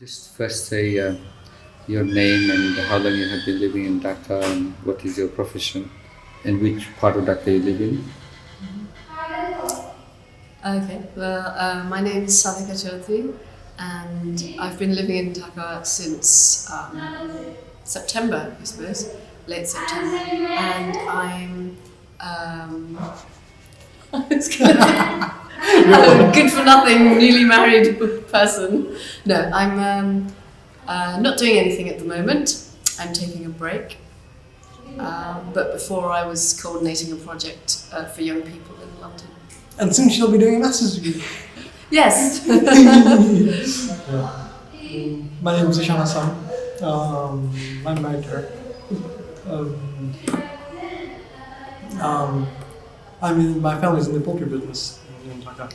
Just first say your name and how long you have been living in Dhaka and what is your profession and which part of Dhaka you live in. Okay, well, my name is Sadhika Chaudhary and I've been living in Dhaka since September, I suppose, late September. And I'm a good for nothing, newly married person. No, I'm not doing anything at the moment. I'm taking a break. But before I was coordinating a project for young people in London. And soon she'll be doing a master's degree. Yes. My name is Ishan Hassan. I'm married to her. My family's in the poultry business in Dhaka.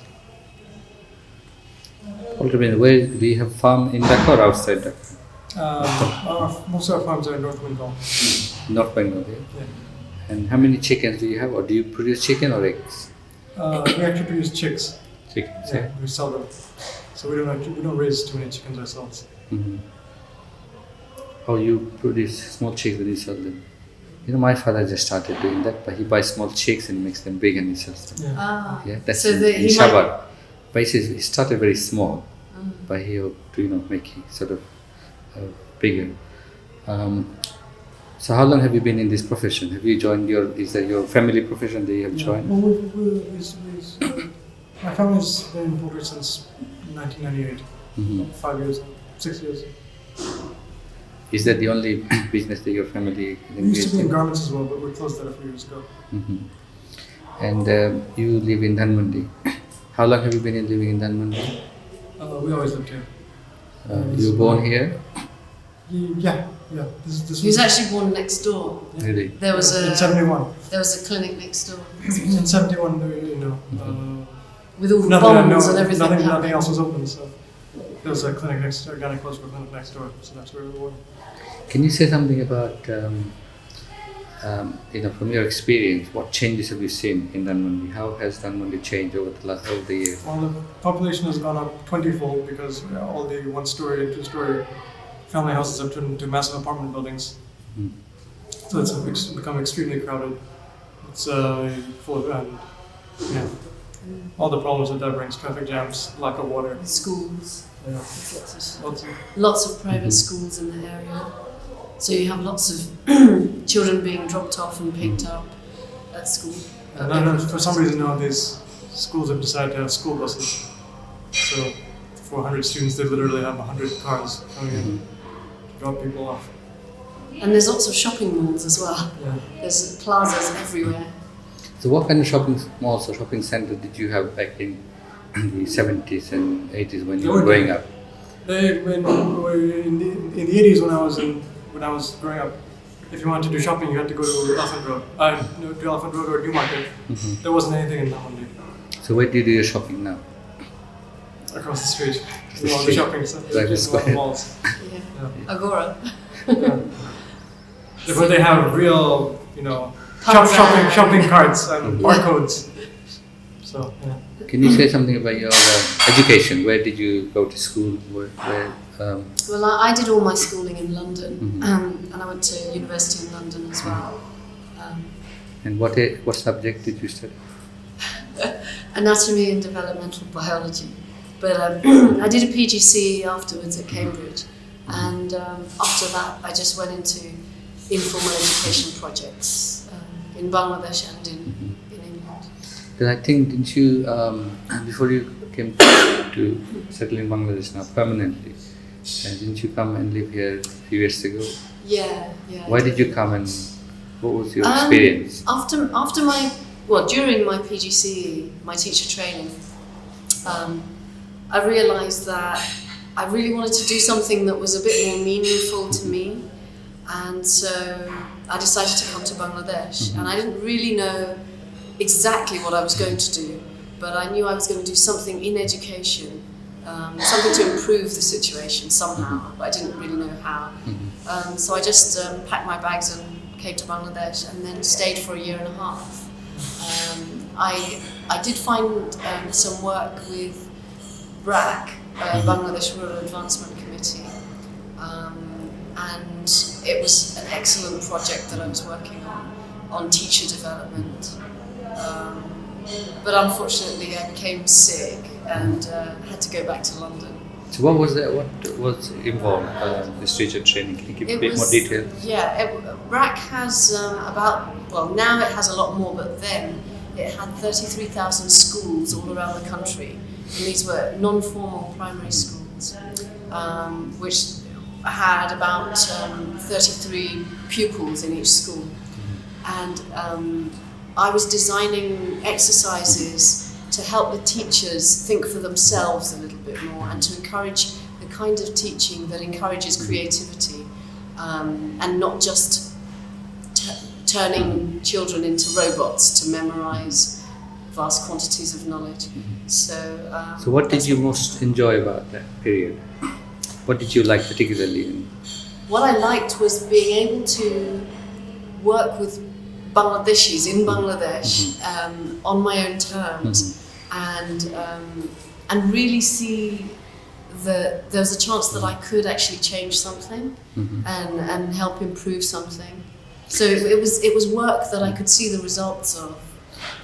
Ultimately, where do you have farm in Dhaka or outside Dhaka? Most of our farms are in North Bengal. North Bengal, yeah. Yeah. And how many chickens do you have, or do you produce chicken or eggs? We actually produce chicks. Chickens, Yeah, we sell them. So we don't raise too many chickens ourselves. Mm-hmm. Oh, you produce small chicks and you sell them. You know, my father just started doing that, but he buys small chicks and makes them big and he sells them. Yeah. Yeah, that's So in he Shabar. But he started very small, but he hoped to make it sort of bigger. So how long have you been in this profession? Have you joined is that your family profession that you have joined? Well, my family's been in poultry since 1998. Mm-hmm. 5 years, 6 years. Is that the only business that your family is We used to engaged be in in? garments as well, but we closed that a few years ago. Mm-hmm. And you live in Dhanmondi. How long have you been living in Dhanmondi? We always lived here. You were born here? Yeah. This He was actually born next door. Really? There was in 71. There was a clinic next door In 71, with all the nothing, bombs and everything. nothing happening. else was open, so there was a clinic next door, gynecological clinic next door, so that's where we were. Can you say something about, from your experience, what changes have you seen in Dhanmondi? How has Dhanmondi changed over the years? Well, the population has gone up 20-fold because all the one-story and two-story family houses have turned into massive apartment buildings. Mm. So it's become extremely crowded. It's full of, all the problems that brings: traffic jams, lack of water. Schools. Yeah. Lots of private schools in the area. So you have lots of children being dropped off and picked up at school. And for some reason nowadays, schools have decided to have school buses. So for 100 students, they literally have 100 cars coming in to drop people off. And there's lots of shopping malls as well. Yeah. There's plazas everywhere. So what kind of shopping malls or shopping centers did you have back in the 70s and 80s when you were growing up? In the 80s when I was growing up, if you wanted to do shopping, you had to go to Elephant Road, or Newmarket. Mm-hmm. There wasn't anything in Dhanmondi. So where do you do your shopping now? Across the street, The all the street. shopping centers, Right, just all the malls. Yeah. Agora. Yeah. But they have real, Puzzle. shopping carts and barcodes. So yeah. Can you say something about your education? Where did you go to school? Well, I did all my schooling in London, Mm-hmm. and I went to university in London as well. And what subject did you study? Anatomy and developmental biology. But I did a PGC afterwards at Cambridge, and after that I just went into informal education projects in Bangladesh and in England. Because I think, didn't you, before you came to settle in Bangladesh now permanently, didn't you come and live here a few years ago? Yeah. Why did you come and what was your experience? During my PGCE, my teacher training, I realised that I really wanted to do something that was a bit more meaningful to me, and so I decided to come to Bangladesh. And I didn't really know exactly what I was going to do, but I knew I was going to do something in education, something to improve the situation somehow, but I didn't really know how. So I just packed my bags and came to Bangladesh and then stayed for a year and a half. I did find some work with BRAC, Bangladesh Rural Advancement Commission. committee. And it was an excellent project that I was working on teacher development. But unfortunately I became sick and had to go back to London. So what was that? What was involved this teacher training? Can you give a bit more detail? Yeah, BRAC has now it has a lot more, but then it had 33,000 schools all around the country. And these were non-formal primary schools, which had about 33 pupils in each school. And I was designing exercises to help the teachers think for themselves a little bit more and to encourage the kind of teaching that encourages creativity and not just turning children into robots to memorize vast quantities of knowledge. So what did you most enjoy about that period? What did you like particularly? What I liked was being able to work with Bangladeshis in Bangladesh on my own terms and really see that there's a chance that I could actually change something and help improve something. So it was work that I could see the results of.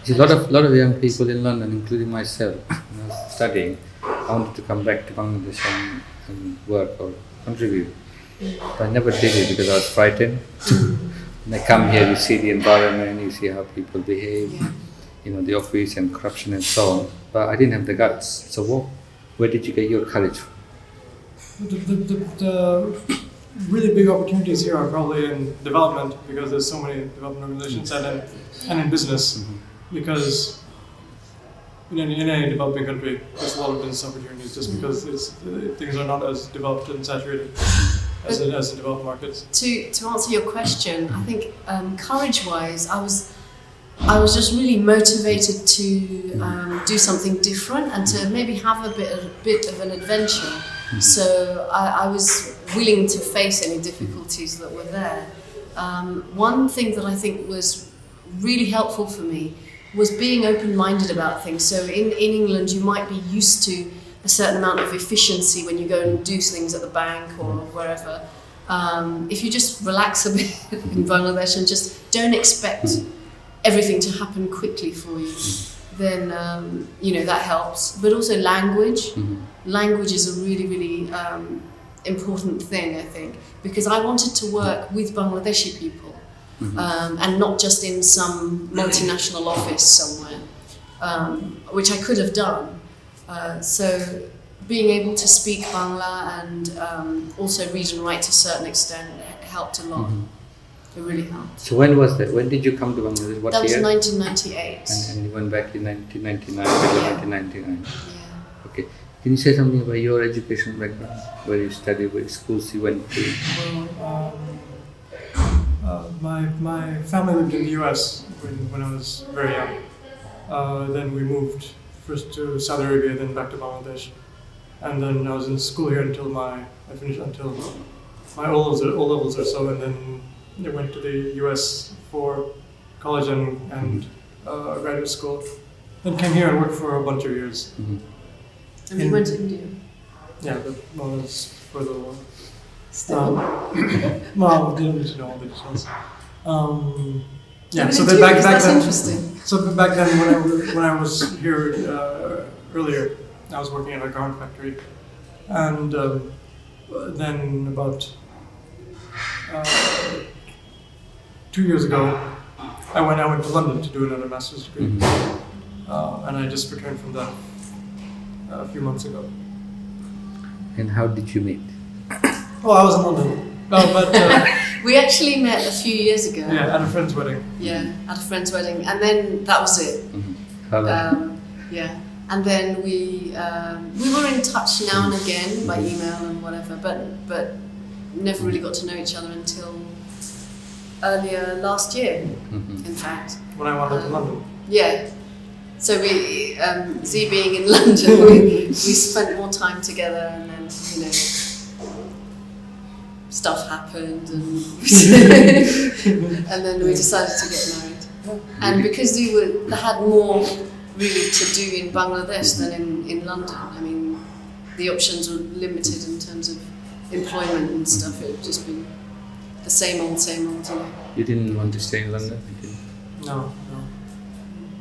See, a lot of young people in London, including myself, when I was studying, I wanted to come back to Bangladesh and work or contribute. But I never did it because I was frightened. When I come here, you see the environment, you see how people behave, the office and corruption and so on. But I didn't have the guts. So where did you get your courage from? The really big opportunities here are probably in development, because there's so many development organizations, and in business, because in any developing country there's a lot of business opportunities just because things are not as developed and saturated as the developed markets. To answer your question, I think courage-wise, I was just really motivated to do something different and to maybe have a bit of an adventure. So I was willing to face any difficulties that were there. One thing that I think was really helpful for me was being open-minded about things. So in England, you might be used to a certain amount of efficiency when you go and do things at the bank or wherever. If you just relax a bit in Bangladesh and just don't expect everything to happen quickly for you, then that helps. But also language. Language is a really, really important thing, I think, because I wanted to work with Bangladeshi people and not just in some multinational office somewhere, which I could have done. So being able to speak Bangla and also read and write to a certain extent helped a lot. It really helped. So when was that? When did you come to Bangladesh? What that year? That was 1998. And you went back in 1999, 1999. Yeah. Okay. Can you say something about your education background? Where you studied, which schools you went to? Well, my family lived in the US when I was very young. Then we moved first to Saudi Arabia, then back to Bangladesh. And then I was in school here until my O levels or so, and then I went to the US for college and graduate school. Then came here and worked for a bunch of years. And you went to India? Yeah, but well, it was further along. Still? Well, didn't need to know all the details. Yeah, so then back that's then. Interesting. So back then, when I was here earlier, I was working at a garment factory, and then about 2 years ago, I went to London to do another master's degree, and I just returned from that a few months ago. And how did you meet? Well, I was in London, but we actually met a few years ago. yeah, at a friend's wedding. Yeah, at a friend's wedding, and then that was it. Yeah, and then we were in touch now and again by email and whatever, but never really got to know each other until earlier last year. In fact, When I went to London. Yeah. So we, Zee being in London, we spent more time together, and then stuff happened, and and then we decided to get married. And because we had more really to do in Bangladesh than in London, I mean, the options were limited in terms of employment and stuff. It would just be the same old, you know. You didn't want to stay in London? No.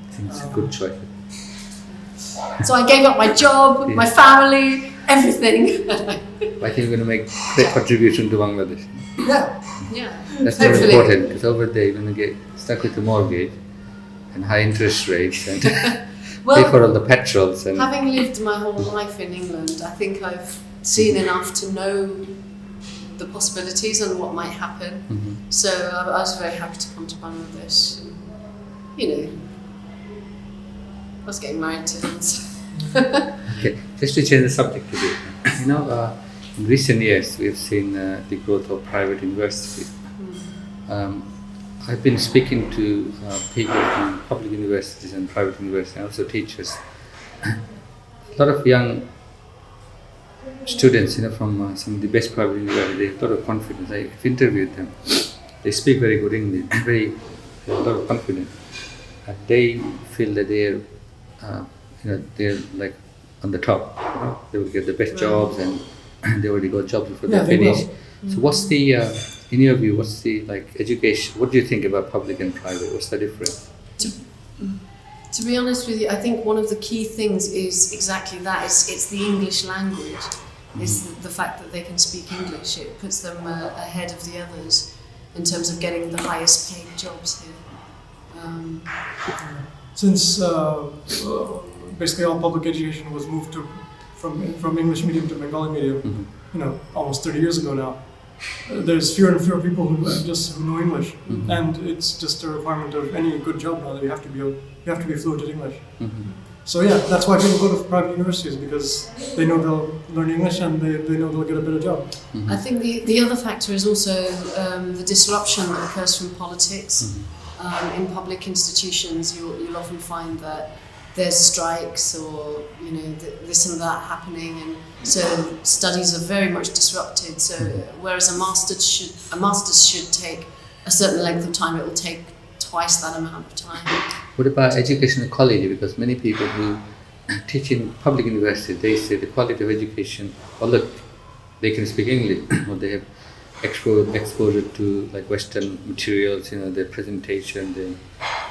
I think it's a good choice. So I gave up my job, my family, everything. I think you're going to make great contribution to Bangladesh. Yeah. That's very Hopefully. important, because over there you're going to get stuck with the mortgage and high interest rates and pay for all the petrols. And Having lived my whole life in England, I think I've seen enough to know the possibilities and what might happen. So I was very happy to come to Bangladesh. And, you know, I was getting married to him. So. Okay, just to change the subject a bit. You know, in recent years we have seen the growth of private universities. I've been speaking to people from public universities and private universities, and also teachers. A lot of young students, you know, from some of the best private universities, they have a lot of confidence. I've interviewed them. They speak very good English, a lot of confidence. And they feel that they're, they're like on the top. You know? They will get the best jobs, and they already got jobs before they finish. So, what's the, in your view, what's the education? What do you think about public and private? What's the difference? To be honest with you, I think one of the key things is exactly that. It's the English language. It's the fact that they can speak English. It puts them ahead of the others in terms of getting the highest paid jobs here. Since basically all public education was moved from English medium to Bengali medium, almost 30 years ago now, there's fewer and fewer people who know English, and it's just a requirement of any good job now that you have to be fluent in English. So yeah, that's why people go to private universities, because they know they'll learn English and they know they'll get a better job. I think the other factor is also the disruption that occurs from politics. In public institutions, you'll often find that there's strikes or this and that happening, and so studies are very much disrupted. So whereas a master's should take a certain length of time, it will take twice that amount of time. What about educational quality? Because many people who teach in public universities, they say the quality of education, although they can speak English or they have exposure to like Western materials, their presentation,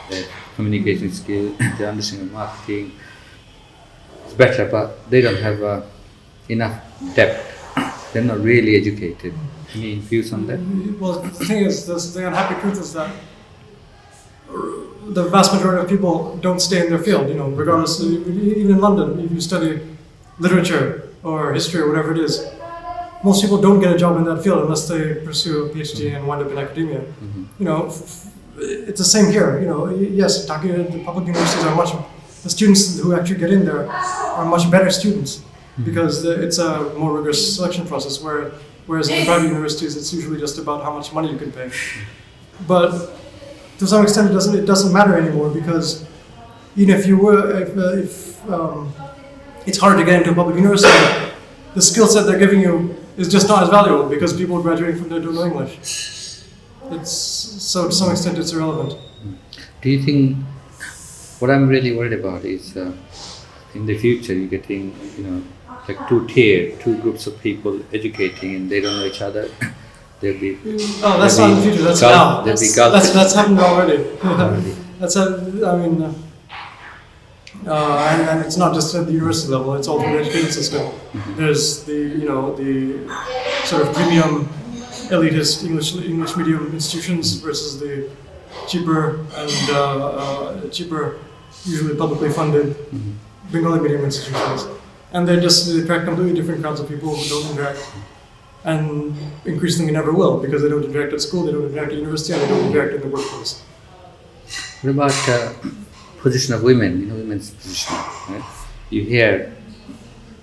their communication skills, their understanding of marketing is better, but they don't have enough depth. They're not really educated. Any views on that? Well, the thing is, the unhappy truth is that the vast majority of people don't stay in their field, regardless, even in London, if you study literature or history or whatever it is, most people don't get a job in that field unless they pursue a PhD and wind up in academia. It's the same here. Yes, Dhaka, the public universities the students who actually get in there are much better students because it's a more rigorous selection process, whereas in private universities, it's usually just about how much money you can pay. But to some extent, it doesn't matter anymore, because even if it's hard to get into a public university, the skill set they're giving you is just not as valuable because people graduating from there don't know English. So to some extent it's irrelevant. Do you think, what I'm really worried about is in the future you're getting, like two groups of people educating and they don't know each other. There'll be that's not in the future, that's now. That's happened already. And it's not just at the university level; it's all through the education system. There's the sort of premium, elitist English medium institutions versus the cheaper, usually publicly funded Bengali medium institutions, and they attract completely different kinds of people who don't interact, and increasingly never will, because they don't interact at school, they don't interact at university, and they don't interact in the workplace. What about position of women, women's position, right? You hear,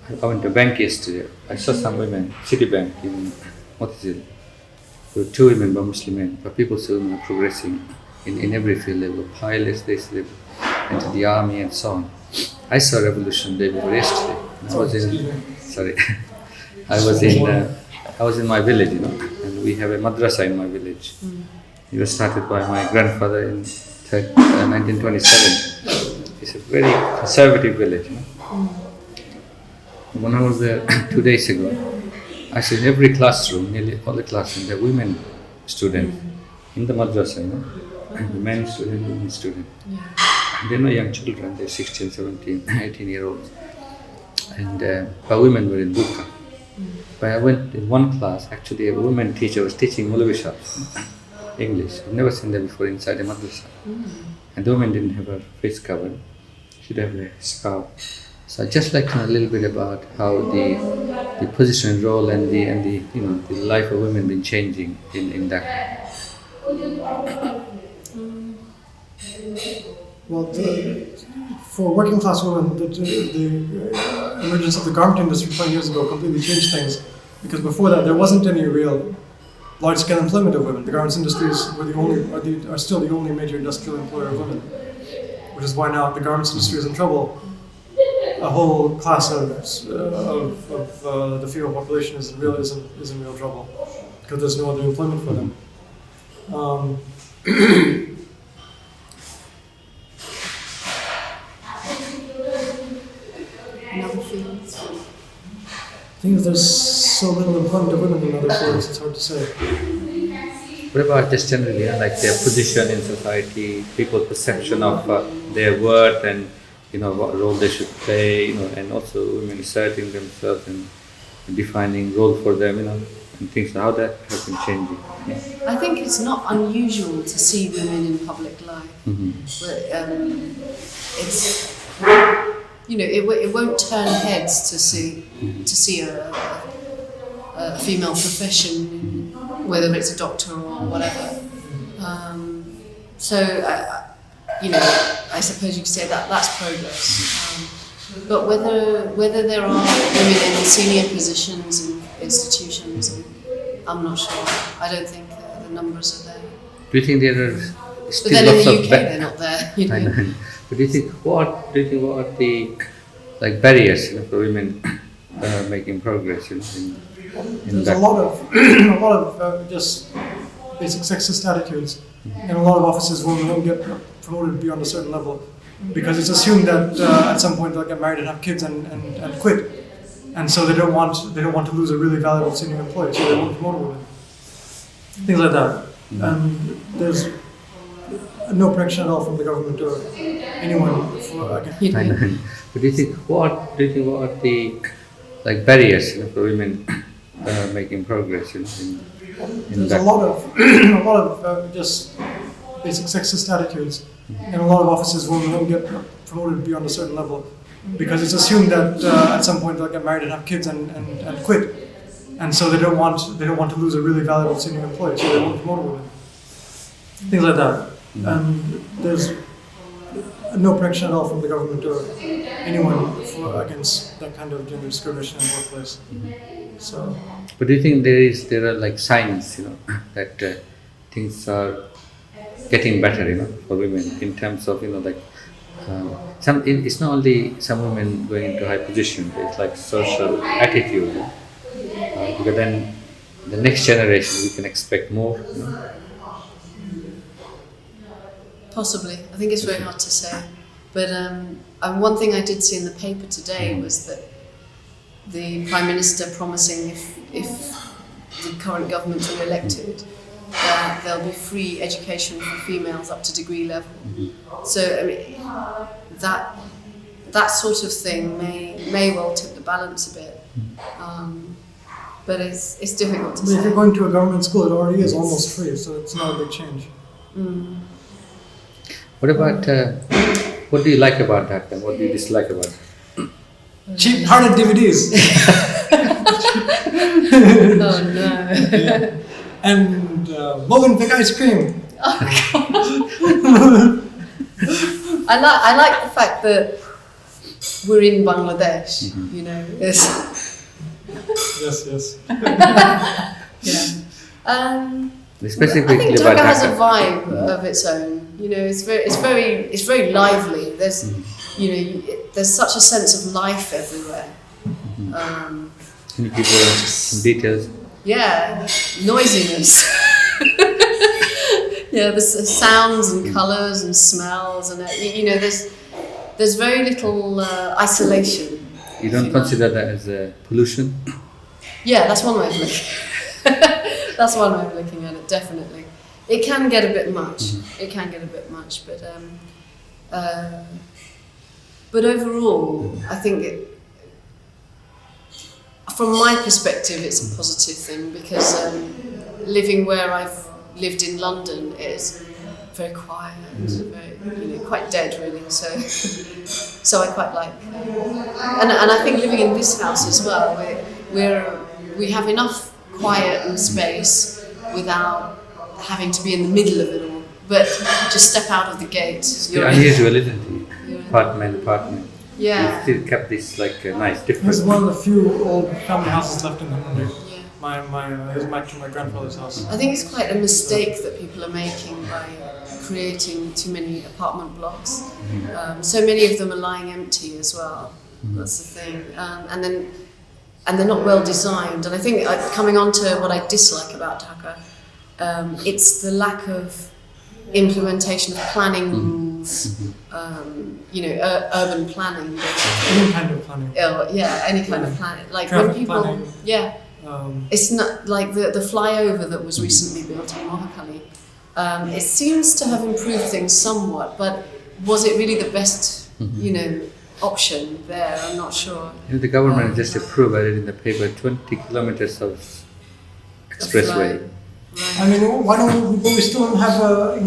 I went to a bank yesterday, I saw some women, Citibank in Motilal. There were 2 women, but Muslim men, but people say women are progressing in every field. They were pilots, they entered the army and so on. I saw revolution day before yesterday. I was in my village, and we have a madrasa in my village. It was started by my grandfather in 1927. It's a very conservative village. When I was there 2 days ago, I see in every classroom, nearly all the classrooms, there are women students in the madrasa, and the men student, women student. And they're not young children, they're 16, 17, 18-year-olds. And but women were in Dhaka. But I went in one class, actually a woman teacher was teaching Maulavi English. I've never seen them before inside a madrasa. And the woman didn't have her face covered. She'd have a scarf. So I'd just like to know a little bit about how the position and role and the the life of women been changing in Dhaka. Well, for working class women, the emergence of the garment industry 20 years ago completely changed things. Because before that, there wasn't any real large-scale employment of women. The garments industries are still the only major industrial employer of women, which is why now the garments industry is in trouble. A whole class of the female population is in real trouble because there's no other employment for them. In other fields. The thing is, there's so little employment of women in other fields, it's hard to say. What about just generally, like their position in society, people's perception of their worth and what role they should play, and also women asserting themselves and defining role for them, and things. How that has been changing. I think it's not unusual to see women in public life. But, it's it won't turn heads to see a female profession, whether it's a doctor or whatever. I suppose you could say that that's progress. But whether there are women in senior positions in institutions, I'm not sure. I don't think the numbers are there. Do you think there are But still then in lots the of UK they're not there. I know. But do you think what are the barriers for women making progress in There's that? a lot of just basic sexist attitudes. In a lot of offices, women don't get promoted beyond a certain level because it's assumed that at some point they'll get married and have kids and quit, and so they don't want to lose a really valuable senior employee, so they won't promote women. Things like that. And there's no protection at all from the government or anyone I know. But do you think what are the barriers for women making progress in There's that? a lot of just basic sexist attitudes. In a lot of offices, women don't get promoted beyond a certain level because it's assumed that at some point they'll get married and have kids and quit, and so they don't want to lose a really valuable senior employee, so they won't promote women. Things like that. And there's no protection at all from the government or anyone against that kind of gender discrimination in the workplace. So. But do you think there are like signs, that things are getting better, for women in terms of, it's not only some women going into high position, it's like social attitude, because then the next generation we can expect more. Possibly. I think it's very hard to say. But one thing I did see in the paper today was that the Prime Minister promising if the current government are elected, that there'll be free education for females up to degree level. So I mean, that sort of thing may well tip the balance a bit. But it's difficult to say. If you're going to a government school, it already is almost free, so it's not a big change. What about, what do you like about that and what do you dislike about it? Cheap-hearted DVDs. Oh no. Yeah. And Movenpick ice cream. I like the fact that we're in Bangladesh. Yes. Yeah. Specifically I think about Dhaka has a Dhaka. vibe of its own. It's very lively. There's there's such a sense of life everywhere. Can you give us some details? Yeah, noisiness. Yeah, there's sounds and colours and smells, and there's very little isolation. You don't consider that as a pollution? Yeah, that's one way of looking. That's one way of looking at it. Definitely, it can get a bit much. It can get a bit much, but overall, I think from my perspective, it's a positive thing because living where I've lived in London is very quiet, very, quite dead really. So I quite like, and I think living in this house as well, we have enough quiet and space without having to be in the middle of it all. But just step out of the gate. It's unusual, isn't it? Apartment. Yeah. We still kept this like nice different. It's one of the few old family houses left in Hungary. Yeah. It was actually my grandfather's house. I think it's quite a mistake that people are making by creating too many apartment blocks. So many of them are lying empty as well. That's the thing. And they're not well designed. And I think coming on to what I dislike about Dhaka, it's the lack of implementation of planning rules, urban planning. Basically. Any kind of planning. Any kind of planning. Like Traffic when people, planning. it's not like the flyover that was recently built in Mohakali. It seems to have improved things somewhat, but was it really the best, option there? I'm not sure. The government just approved, I read in the paper, 20 kilometers of expressway. Right. I mean, why don't we? But we still don't have a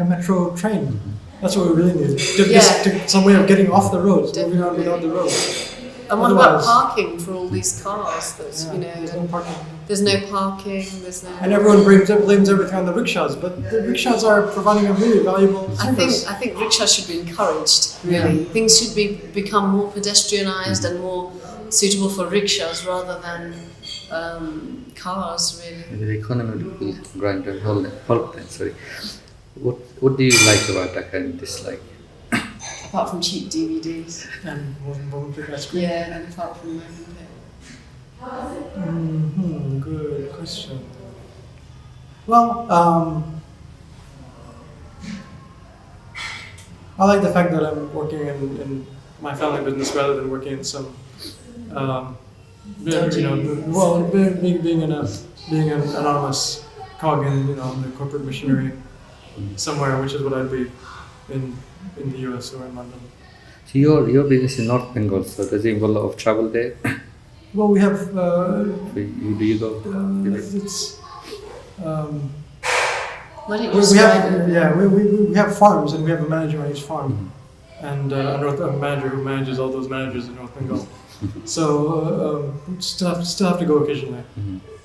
metro train. That's what we really need. Just some way of getting off the roads, moving around without the roads. And what about parking for all these cars? That's there's no parking. There's no parking. There's no. And everyone blames everything on the rickshaws, but the rickshaws are providing a really valuable service. I think rickshaws should be encouraged. Really, things should become more pedestrianised and more suitable for rickshaws rather than cars. Really. The economy will grind and hold them. Sorry. What do you like about Dhaka and dislike? Apart from cheap DVDs. And Movenpick ice cream. Yeah, and apart from Movenpick. Good question. Well, I like the fact that I'm working in my family business rather than working in some, being an anonymous cog in the corporate machinery somewhere, which is what I'd be in the US or in London. So your business in North Bengal, so does it involve a lot of travel there? Well, we have. Do you go? It's. Why don't you We describe have it? we have farms and we have a manager on each farm, and a manager who manages all those managers in North Bengal. So still have to go occasionally,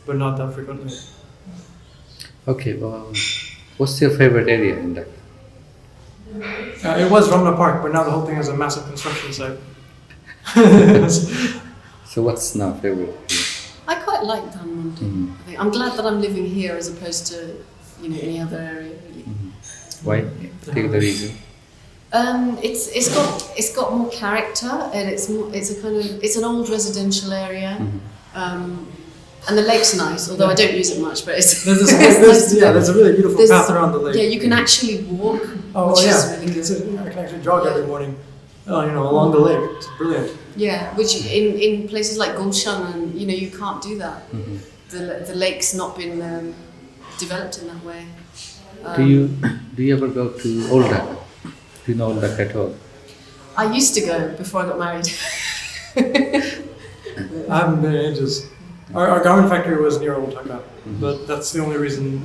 but not that frequently. Okay, well, what's your favorite area in Dhaka? It was Ramla Park, but now the whole thing is a massive construction site. So what's now favorite? I quite like Dhanmondi. I think I'm glad that I'm living here as opposed to any other area. Really. Why? Take the reason. It's got more character and it's an old residential area. And the lake's nice, although I don't use it much, but there's a really beautiful path around the lake. Yeah, you can actually walk, which is really good. I can actually jog every morning, along the lake. It's brilliant. Yeah, which in places like Gulshan, and you can't do that. The lake's not been developed in that way. Do you ever go to Old Dhaka? Do you know Old Dhaka at all? I used to go before I got married. I haven't been in ages. Our garment factory was near Old Dhaka, but that's the only reason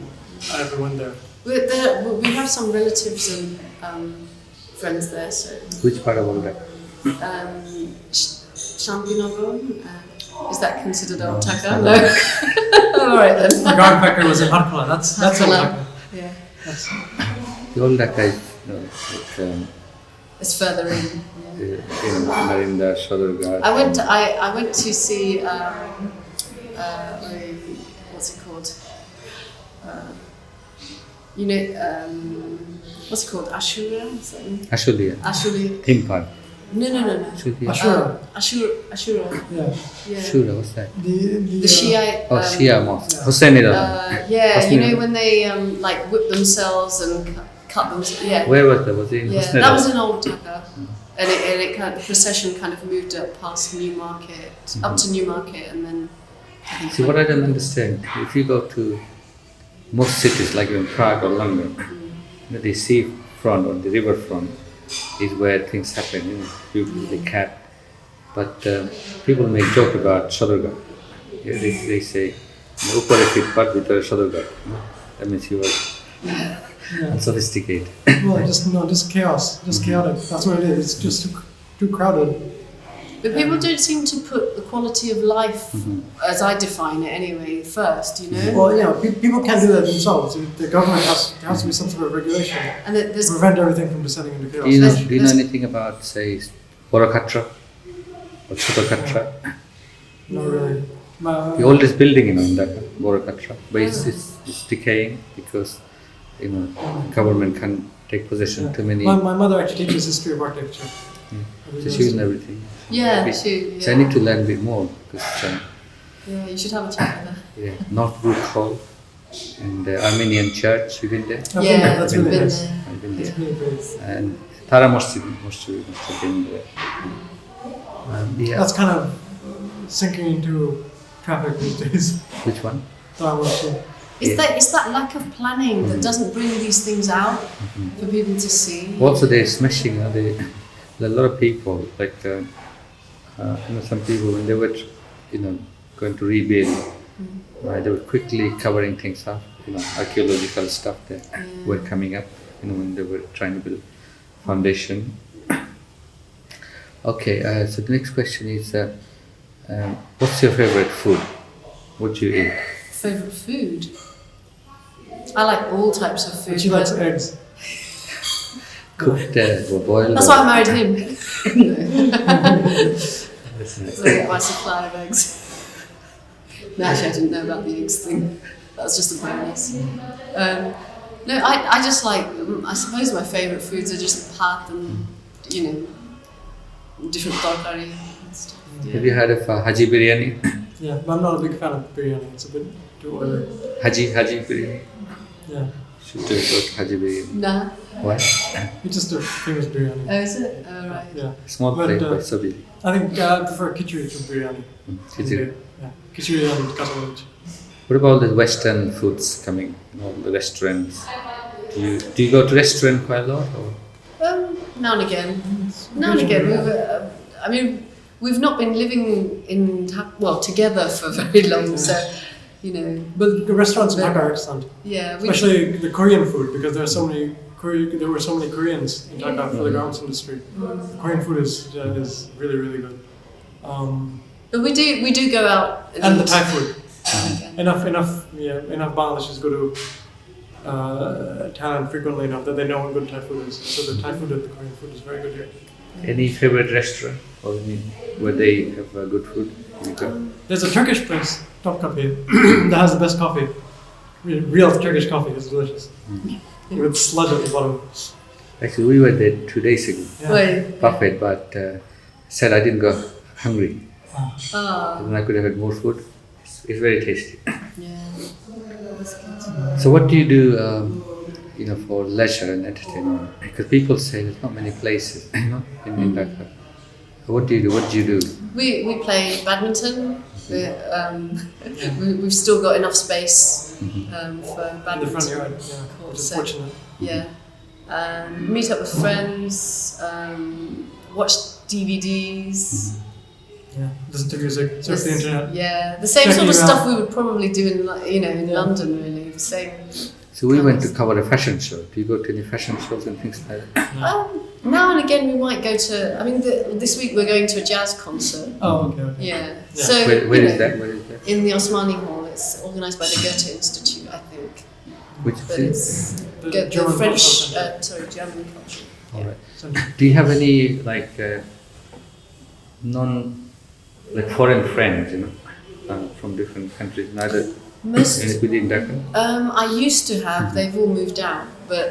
I ever went there. We have some relatives and friends there. So. Which part of Old Dhaka? Shantinagar. Is that considered Old Dhaka? No. All right then. Our garment factory was in Harkala. That's Old Dhaka. Yeah. The Old Dhaka is it's further in. In Narinda, Shodorgarh. I went to see what's it called? What's it called? Ashura? Ashura. Theme park. No. Ashura. Yeah. Ashura, what's that? The Shiite. Shia mosque. Hosseini. When they whip themselves and cut themselves. Yeah. Where was that? Was it in Hosseini? That was in Old Dhaka. And it the procession kind of moved up past Newmarket, up to Newmarket, and then See, what I don't understand, if you go to most cities like in Prague or London, the seafront or the riverfront is where things happen, people, they cat. But people make joke about Shadurghat. Yeah, they say, "Upar ek pat bhitar Shadurghat." That means you are unsophisticated. Well, just chaos, just chaotic. That's what it is. It's just too crowded. But people don't seem to put the quality of life, as I define it anyway, first, Well, yeah, people can't do that themselves. The government there has to be some sort of regulation And to prevent everything from descending into chaos. Do you know anything about, say, Borakatra or Chotakatra? Not really. The oldest building in Dhaka, Borakatra, but it's decaying because government can't take possession too many. My mother actually teaches history of architecture. So she knows everything. Yeah, So I need to learn a bit more because yeah, you should have a chat with her. yeah, North Brook Hall and the Armenian Church. You've been there? Yeah, that's we've really been nice. there. I've been It's there. really great. And Tara must have been there. Yeah. That's kind of sinking into traffic these days. Which one? It's that lack of planning that doesn't bring these things out for people to see. Also, they're smashing. There are a lot of people, like some people when they were, going to rebuild, they were quickly covering things up. Archaeological stuff that were coming up. When they were trying to build foundation. Okay. So the next question is, what's your favorite food? What do you eat? Favorite food? I like all types of food. But she likes eggs. Cooked or boiled? That's why I married him. That's nice. So I get my supply of eggs. No, actually, I didn't know about the eggs thing. That was just a bonus. No, I just like. I suppose my favourite foods are just pat and different tarkari and stuff. Have you heard of Haji biryani? Yeah, but I'm not a big fan of biryani. It's a bit too oily. Haji biryani. Yeah, Should do it Haji biryani. Nah. Why? it's just a famous biryani. Oh, is it? Oh, right. Yeah, Small But, plate, but so big. I think I prefer khichdi to biryani. Khichdi. Yeah, khichdi and kasamaj. What about the Western foods coming? The restaurants. Do you go to restaurant quite a lot? Or? Now and again. Now and again. We've not been living together for very long, so But the restaurants in Dhaka are excellent, yeah. especially the Korean food, because there were so many Koreans in Dhaka for the garments industry. Korean food is really really good. But we do go out And the eat. Thai food. Okay. Enough Bangladeshis go to Thailand frequently enough that they know what good Thai food is. So the Thai food and the Korean food is very good here. Any favorite restaurant or where they have good food? You go? There's a Turkish place, Top Coffee, that has the best coffee. Real Turkish coffee is delicious. With sludge at the bottom. Actually, we were there 2 days ago. Yeah. Wait. Buffet, but said I didn't go hungry. Ah, And I could have had more food. It's very tasty. yeah. That's good. So what do you do, for leisure and entertainment? Because people say there's not many places, in Dhaka. What do you do? What do you do? We play badminton. We've still got enough space for In the badminton. front yard, yeah, which is So, fortunate. yeah. Meet up with friends, watch DVDs. Yeah, listen to music, surf the internet. Yeah, the same Checking sort of it stuff out. we would probably do in Yeah. London, really. The same. So we went to cover a fashion show. Do you go to any fashion shows and things like that? Now and again, we might go to. This week we're going to a jazz concert. Oh, okay. Yeah. Yeah. So Where is that? Where is that? in the Osmani Hall. It's organised by the Goethe Institute, I think. Which But city? it's The the German French, cultural center. German culture. All right. Center. Do you have any foreign friends, from different countries, neither Most, within Dhaka? I used to have. They've all moved out, but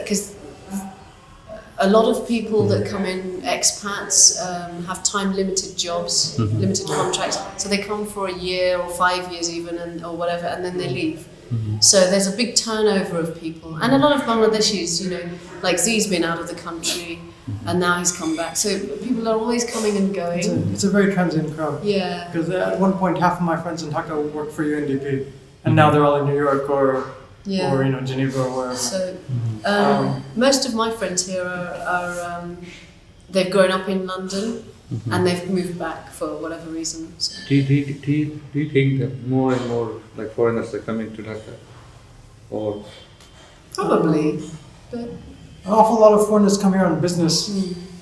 because a lot of people that come in, expats, have time-limited jobs, limited contracts. So they come for a year or 5 years even, or whatever, and then they leave. So there's a big turnover of people, and a lot of Bangladeshis. Like Zee's been out of the country. and now he's come back. So people are always coming and going. It's a very transient crowd. Yeah. Because at one point, half of my friends in Dhaka worked for UNDP, and now they're all in New York or Geneva or wherever. So most of my friends here are they've grown up in London and they've moved back for whatever reason. So. Do you think that more and more like foreigners are coming to Dhaka, or Probably, but An awful lot of foreigners come here on business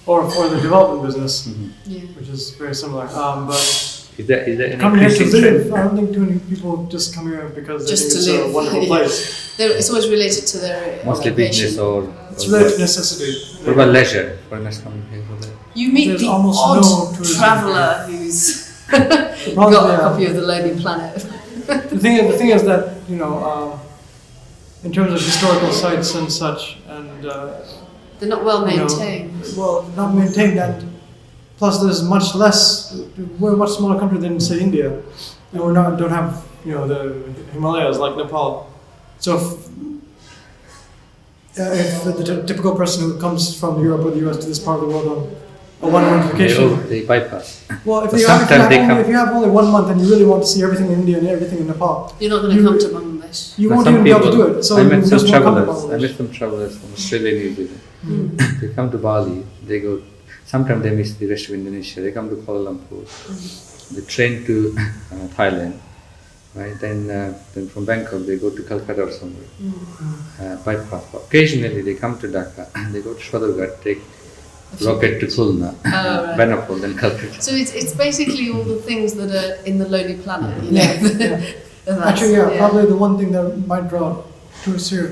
or for the development business, yeah. which is very similar. But is there an coming here to increasing live, trend? I don't think too many people just come here because they Just think to it's live, a wonderful yeah. place. It's always related to their Mostly occupation. business or It's related to necessity. what about leisure? Foreigners coming here for that? You meet There's the almost odd no tourism. traveller who's problem, got a yeah. copy of The Lonely Planet. The thing is that in terms of historical sites and such, and They're not well you know, maintained. well, not maintained, and plus there's much less. We're a much smaller country than say India, and don't have the Himalayas like Nepal. So if the typical person who comes from Europe or the US to this part of the world on a 1 month vacation, They bypass. well, if But you sometimes they come. if you have only 1 month and you really want to see everything in India and everything in Nepal, You're not going to You- come to Bangladesh. you But won't some even be able to people- do it. So I you met some just won't come to travelers. I Bangladesh. met some travelers from Australia, New Zealand. They come to Bali. They go. Sometimes they miss the rest of Indonesia. They come to Kuala Lumpur. They train to Thailand, right? Then from Bangkok they go to Calcutta or somewhere. Bypass. Occasionally they come to Dhaka. They go to Shwadurghat, take rocket to Khulna, right. Benapur, then Calcutta. So it's basically all the things that are in The Lonely Planet, you know. Yeah. And that's- Actually, probably the one thing that might draw tourists here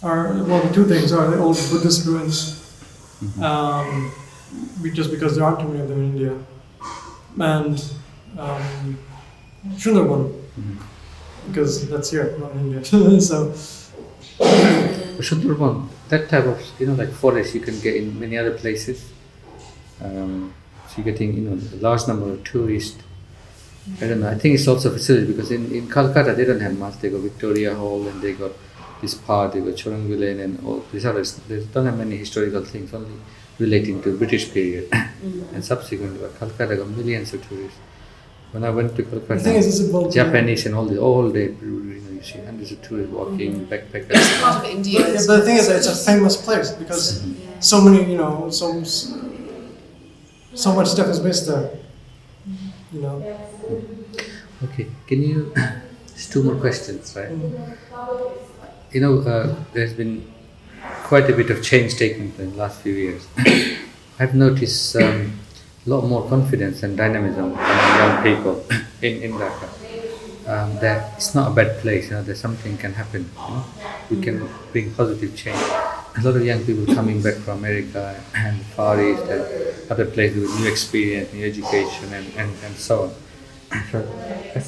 are, well, the two things are the old Buddhist ruins, just because there aren't too many of them in India, and Sundarban, because that's here, not in India. So, Sundarban, that type of like forest you can get in many other places. So you're getting a large number of tourists. I don't know. I think it's also a facility because in Calcutta they don't have much. They got Victoria Hall and they got this part. They got Chorangul Lane and all these others. They don't have many historical things, only relating to British period and subsequently. But Calcutta got millions of tourists. When I went to the thing Calcutta, is, it's about Japanese and all day, you see hundreds of tourists walking, backpackers. It's part of India. Yeah, but the thing is, it's a famous place because so many, so much stuff is based there. Okay, can you, just two more questions, right? There's been quite a bit of change taking place in the last few years. I've noticed a lot more confidence and dynamism among young people in Dhaka. That it's not a bad place, that something can happen. We can bring positive change. A lot of young people coming back from America and Far East and other places with new experience, new education and so on. So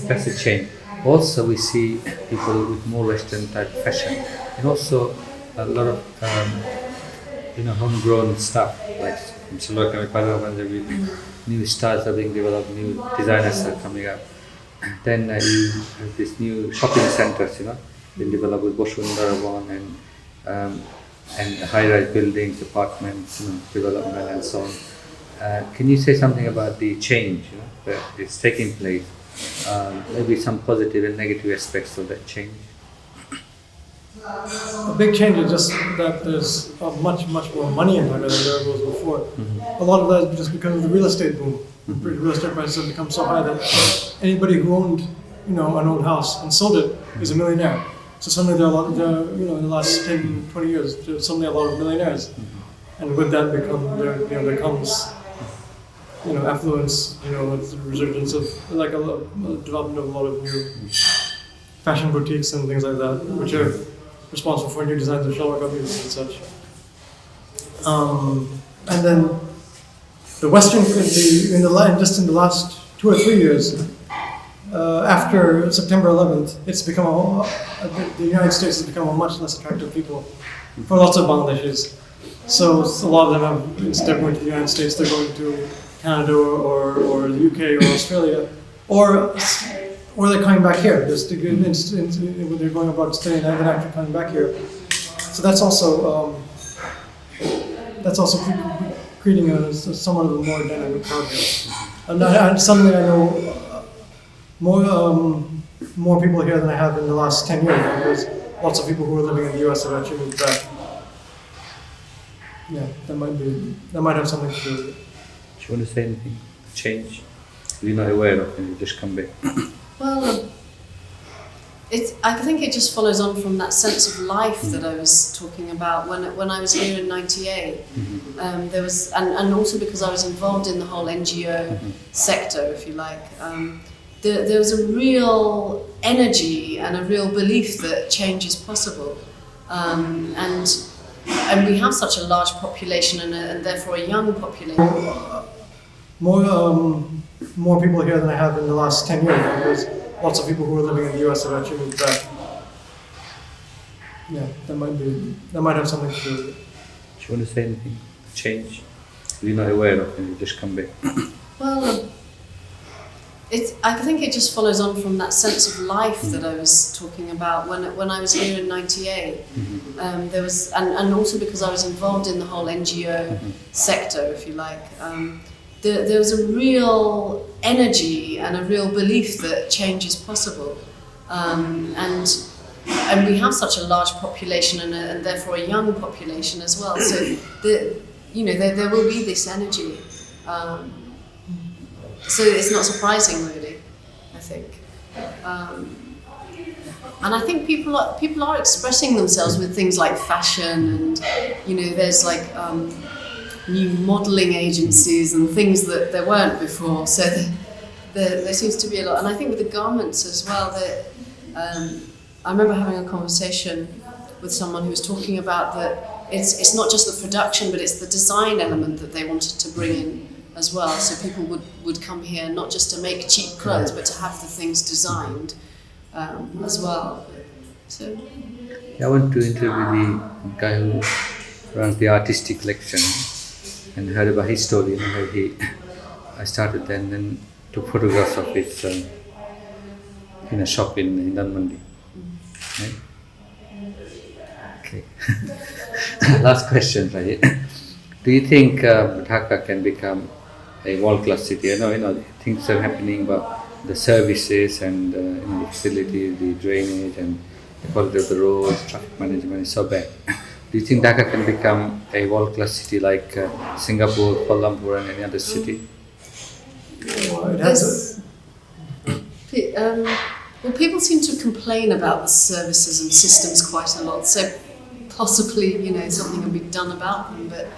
that's a change. Also, we see people with more Western type fashion, and also a lot of homegrown stuff like from Sri Lanka, Punjabi, new styles are being developed, new designers are coming up. Then you have these new shopping centers, been developed with Boshundaravan and high-rise buildings, apartments, development and so on. Can you say something about the change that is taking place? Maybe some positive and negative aspects of that change. A big change is just that there's much more money in Dhaka than there was before. A lot of that is just because of the real estate boom. Real estate prices have become so high that anybody who owned, an old house and sold it is a millionaire. So suddenly there are a lot, in the last 10, 20 years, there's suddenly a lot of millionaires, and with that there comes, affluence, with the resurgence of like a development of a lot of new fashion boutiques and things like that, which are responsible for new designs of shalwar kameez and such. And then the Western, just in the last 2 or 3 years, after September 11th, it's become the United States has become a much less attractive people for lots of Bangladeshis. So a lot of them have, instead of going to the United States, they're going to Canada or the UK or Australia, or they're coming back here. When they're going abroad to study and then actually coming back here. So that's also that's also creating somewhat of a more dynamic crowd here. And suddenly I know more people here than I have in the last 10 years, because lots of people who were living in the US have actually moved back. Yeah, that might have something to do with it. Do you want to say anything? Change? You're not aware of and you just come back. Well, I think it just follows on from that sense of life that I was talking about when I was here in '98. There was, and also because I was involved in the whole NGO sector, if you like. There was a real energy and a real belief that change is possible, and we have such a large population and therefore a young population. More people here than I have in the last 10 years, because lots of people who were living in the US have actually moved back. Yeah, that might have something to do with it. Do you want to say anything? Change? You're not aware of and you just come back. Well, I think it just follows on from that sense of life that I was talking about when I was here in '98. There was, and also because I was involved in the whole NGO sector, if you like. There was a real energy and a real belief that change is possible, and we have such a large population and therefore a young population as well. So there will be this energy. So it's not surprising, really, I think. And I think people are expressing themselves with things like fashion, and there's like new modelling agencies and things that there weren't before. So there seems to be a lot, and I think with the garments as well. I remember having a conversation with someone who was talking about that it's not just the production, but it's the design element that they wanted to bring in as well. So people would come here not just to make cheap clothes, but to have the things designed as well. So I want to interview the guy who runs the artistic collection and heard about his story, how I started then and took photographs of it in a shop in Dhanmandi. Right? Okay. Last question, right? Do you think Dhaka can become a world-class city? I know things are happening, but the services and the facilities, the drainage and the quality of the roads, traffic management is so bad. Do you think Dhaka can become a world-class city like Singapore, Kuala Lumpur and any other city? Well, it has well, people seem to complain about the services and systems quite a lot, so possibly something can be done about them, but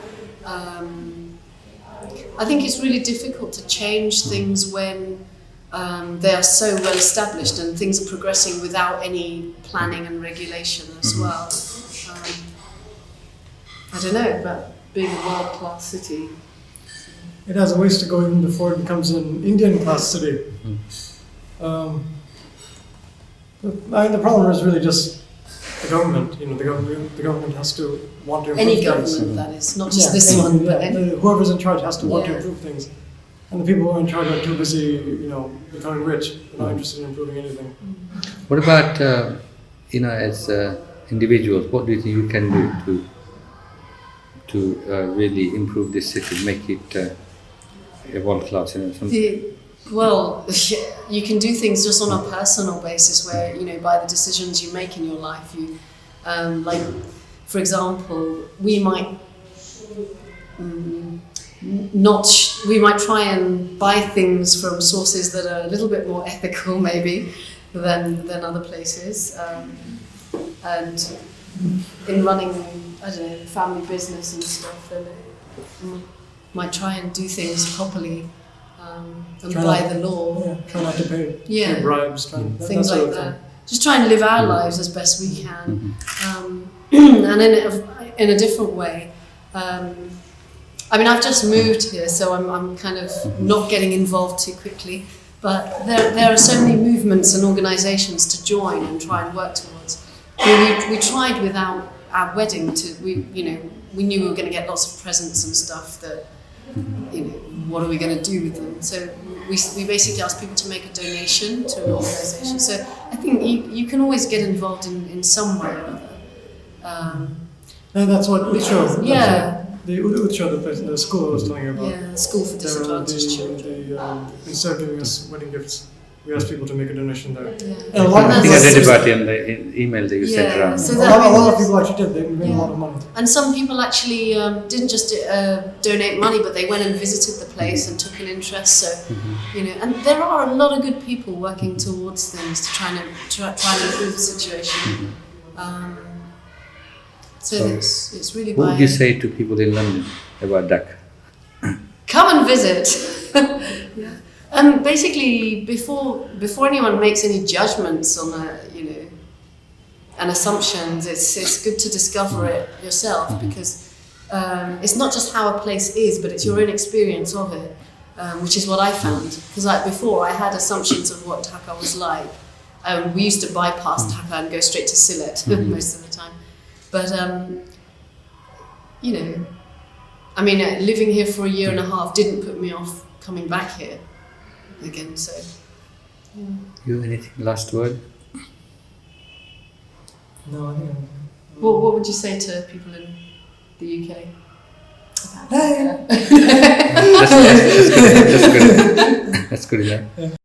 I think it's really difficult to change things when they are so well established and things are progressing without any planning and regulation as well. I don't know, but being a world-class city. It has a ways to go even before it becomes an Indian-class city. The problem is really just the government. The government has to want to improve any things. government, that is, not just this one, but whoever's in charge has to want to improve things. And the people who are in charge are too busy, becoming rich. They're not interested in improving anything. What about, as individuals, what do you think you can do to really improve this city, make it a world class? Well, you can do things just on a personal basis where, by the decisions you make in your life, like, for example, we might try and buy things from sources that are a little bit more ethical maybe than other places. And in running, family business and stuff, and might try and do things properly. And by the law. Yeah, try not to pay bribes. Things like that. Just try and live our lives as best we can. And in a different way. I've just moved here, so I'm kind of not getting involved too quickly. But there are so many movements and organisations to join and try and work towards. We tried with our wedding we knew we were going to get lots of presents and stuff that, what are we going to do with them? So we basically asked people to make a donation to an organisation. So I think you can always get involved in some way or other. And that's what we show. Yeah. the Ucha, the school I was telling you about. Yeah, school for disadvantaged children. Instead of giving us wedding gifts, we asked people to make a donation there. Yeah. And a lot of I think people, I read about it in the email that you sent Yeah, around. so a that lot of really people actually did. They made a lot of money. And some people actually didn't just donate money, but they went and visited the place and took an interest. So, you know, and there are a lot of good people working towards things to try and improve the situation. So it's really. What would you say to people in London about Dhaka? Come and visit. Basically, before anyone makes any judgments on and assumptions, it's good to discover it yourself, because it's not just how a place is, but it's your own experience of it, which is what I found. Because like before, I had assumptions of what Dhaka was like. We used to bypass Dhaka and go straight to Sylhet most of the time. But you know, I mean, living here for a year and a half didn't put me off coming back here again. So, yeah. You anything last word? No, I think What would you say to people in the UK? Hey! That's good. That's good enough.